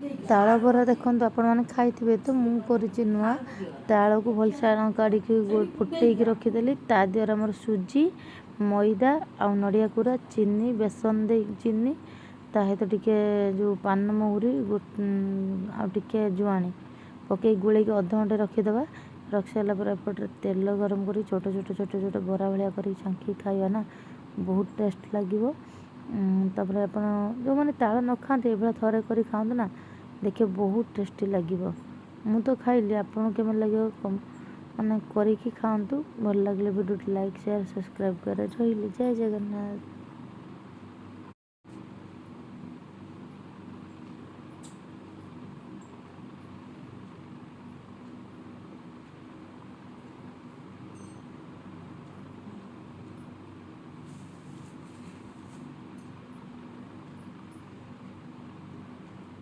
ताल बरा देखो आपण मैंने खाई तो मु कर नुआ ताल को भलसे काढ़ी फुटे रखीदेली ता द्वारा मोर सुजी मैदा आ नड़िया कोरा चीनी बेसन दे चीनी सहित टिके जो पान महुरी आके जुआणी पकई गोल अध घंटे रखीदे रख सारा पर एपटे तेल गरम कर छोट छोट छोट छोट बरा भाया कर छांकी खाଇବା ना बहुत टेस्ट लगे। तापर आप जो मैंने ताल न खाते ये थे कर खाते ना देखिए बहुत टेस्टी लगे। मु तो खाइली आपन केम लगे मैंने करके खातु भल लगे वीडियो लाइक शेयर सब्सक्राइब कर रही। जय जगन्नाथ।